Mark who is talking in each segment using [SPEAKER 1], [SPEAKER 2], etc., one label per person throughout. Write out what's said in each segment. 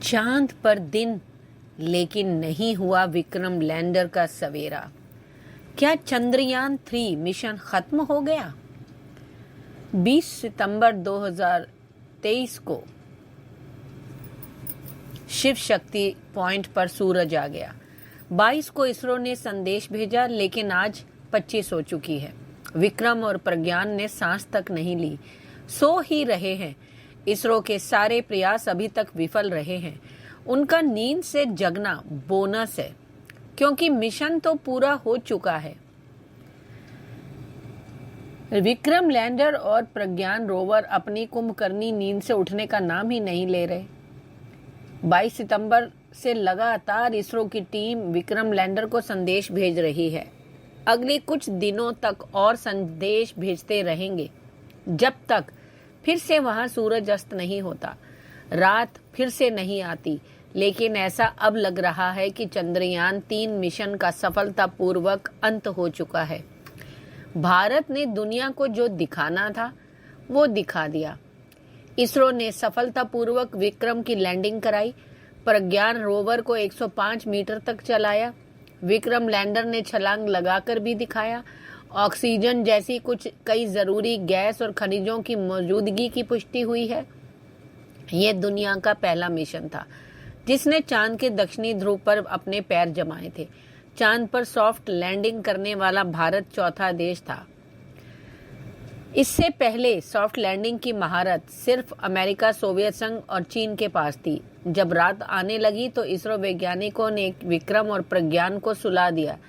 [SPEAKER 1] चांद पर दिन लेकिन नहीं हुआ विक्रम लैंडर का सवेरा। क्या चंद्रयान 3 मिशन खत्म हो गया? 20 सितंबर 2023 को शिव शक्ति पॉइंट पर सूरज आ गया। 22 को इसरो ने संदेश भेजा, लेकिन आज 25 हो चुकी है। विक्रम और प्रज्ञान ने सांस तक नहीं ली, सो ही रहे हैं। इसरो के सारे प्रयास अभी तक विफल रहे हैं। उनका नींद से जगना बोनस है, क्योंकि मिशन तो पूरा हो चुका है। विक्रम लैंडर और प्रज्ञान रोवर अपनी कुंभकर्णी नींद से उठने का नाम ही नहीं ले रहे। 22 सितंबर से लगातार इसरो की टीम विक्रम लैंडर को संदेश भेज रही है। अगले कुछ दिनों तक और संदेश भेजते रहेंगे, जब तक फिर से वहां सूरज अस्त नहीं होता, रात फिर से नहीं आती। लेकिन ऐसा अब लग रहा है कि चंद्रयान 3 मिशन का सफलतापूर्वक अंत हो चुका है। भारत ने दुनिया को जो दिखाना था वो दिखा दिया। इसरो ने सफलतापूर्वक विक्रम की लैंडिंग कराई। प्रज्ञान रोवर को 105 मीटर तक चलाया। विक्रम लैंडर ने छलांग लगाकर भी दिखाया। ऑक्सीजन जैसी कई जरूरी गैस और खनिजों की मौजूदगी की पुष्टि हुई है। यह दुनिया का पहला मिशन था जिसने चांद के दक्षिणी ध्रुव पर अपने पैर जमाए थे। चांद पर सॉफ्ट लैंडिंग करने वाला भारत चौथा देश था। इससे पहले सॉफ्ट लैंडिंग की महारत सिर्फ अमेरिका, सोवियत संघ और चीन के पास थी। जब रात आने लगी तो इसरो वैज्ञानिकों ने विक्रम और प्रज्ञान को सुला दिया।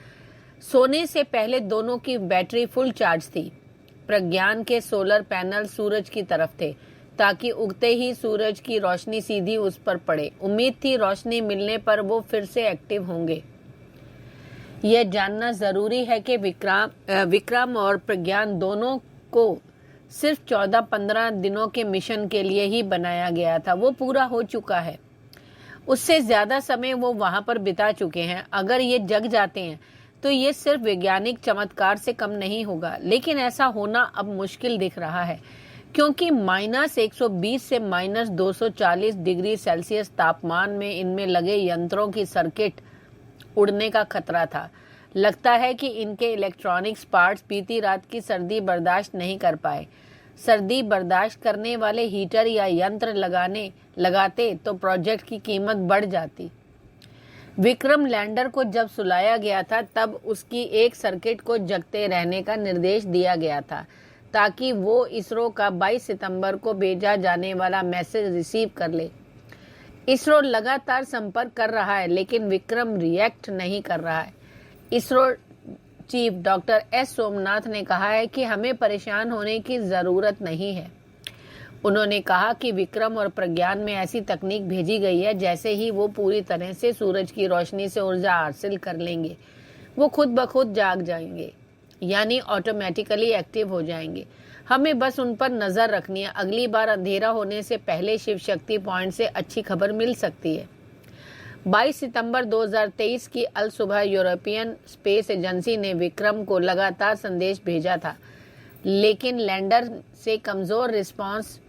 [SPEAKER 1] सोने से पहले दोनों की बैटरी फुल चार्ज थी। प्रज्ञान के सोलर पैनल सूरज की तरफ थे, ताकि उगते ही सूरज की रोशनी सीधी उस पर पड़े। उम्मीद थी रोशनी मिलने पर वो फिर से एक्टिव होंगे। यह जानना जरूरी है कि विक्रम और प्रज्ञान दोनों को सिर्फ 14-15 दिनों के मिशन के लिए ही बनाया गया था। वो पूरा हो चुका है। उससे ज्यादा समय वो वहां पर बिता चुके हैं। अगर ये जग जाते हैं तो ये सिर्फ वैज्ञानिक चमत्कार से कम नहीं होगा। लेकिन ऐसा होना अब मुश्किल दिख रहा है, क्योंकि -120 से -240 डिग्री सेल्सियस तापमान में इनमें लगे यंत्रों की सर्किट उड़ने का खतरा था। लगता है कि इनके इलेक्ट्रॉनिक्स पार्ट्स बीती रात की सर्दी बर्दाश्त नहीं कर पाए। सर्दी बर्दाश्त करने वाले हीटर या यंत्र लगाते तो प्रोजेक्ट की कीमत बढ़ जाती। विक्रम लैंडर को जब सुलाया गया था, तब उसकी एक सर्किट को जगते रहने का निर्देश दिया गया था, ताकि वो इसरो का 22 सितंबर को भेजा जाने वाला मैसेज रिसीव कर ले। इसरो लगातार संपर्क कर रहा है, लेकिन विक्रम रिएक्ट नहीं कर रहा है। ISRO chief doctor S Somnath ने कहा है कि हमें परेशान होने की जरूरत नहीं है। उन्होंने कहा कि विक्रम और प्रज्ञान में ऐसी तकनीक भेजी गई है, जैसे ही वो पूरी तरह से सूरज की रोशनी से ऊर्जा हासिल कर लेंगे, वो खुद ब खुद जाग जाएंगे, यानी ऑटोमेटिकली एक्टिव हो जाएंगे। हमें बस उन पर नजर रखनी है। अगली बार अंधेरा होने से पहले शिव शक्ति पॉइंट से अच्छी खबर मिल सकती है। 22 सितंबर 2023 की अल सुबह यूरोपियन स्पेस एजेंसी ने विक्रम को लगातार संदेश भेजा था, लेकिन लैंडर से कमजोर रिस्पांस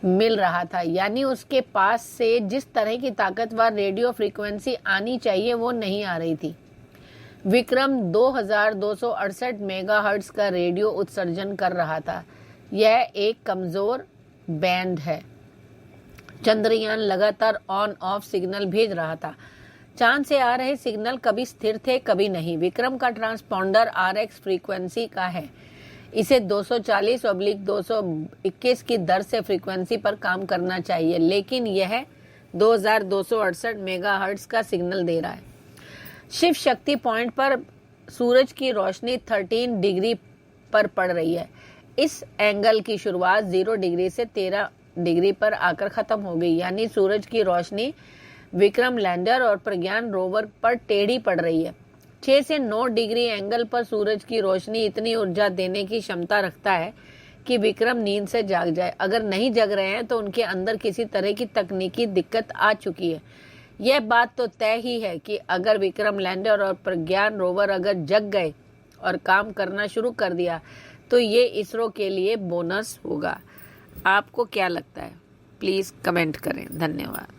[SPEAKER 1] मिल रहा था। यानी उसके पास से जिस तरह की ताकतवर रेडियो फ्रीक्वेंसी आनी चाहिए वो नहीं आ रही थी। विक्रम 2268 मेगाहर्ट्ज का रेडियो उत्सर्जन कर रहा था। यह एक कमजोर बैंड है। चंद्रयान लगातार ऑन ऑफ सिग्नल भेज रहा था। चांद से आ रहे सिग्नल कभी स्थिर थे, कभी नहीं। विक्रम का ट्रांसपोंडर RX फ्रीक्वेंसी का है। इसे 240/221 की दर से फ्रीक्वेंसी पर काम करना चाहिए, लेकिन यह 2268 मेगाहर्ट्ज का सिग्नल दे रहा है। शिव शक्ति पॉइंट पर सूरज की रोशनी 13 डिग्री पर पड़ रही है। इस एंगल की शुरुआत 0 डिग्री से 13 डिग्री पर आकर खत्म हो गई, यानी सूरज की रोशनी विक्रम लैंडर और प्रज्ञान रोवर पर टेढ़ी पड़ रही है। 6 से 9 डिग्री एंगल पर सूरज की रोशनी इतनी ऊर्जा देने की क्षमता रखता है कि विक्रम नींद से जाग जाए। अगर नहीं जग रहे हैं तो उनके अंदर किसी तरह की तकनीकी दिक्कत आ चुकी है। यह बात तो तय ही है कि अगर विक्रम लैंडर और प्रज्ञान रोवर अगर जग गए और काम करना शुरू कर दिया तो ये इसरो के लिए बोनस होगा। आपको क्या लगता है? प्लीज़ कमेंट करें। धन्यवाद।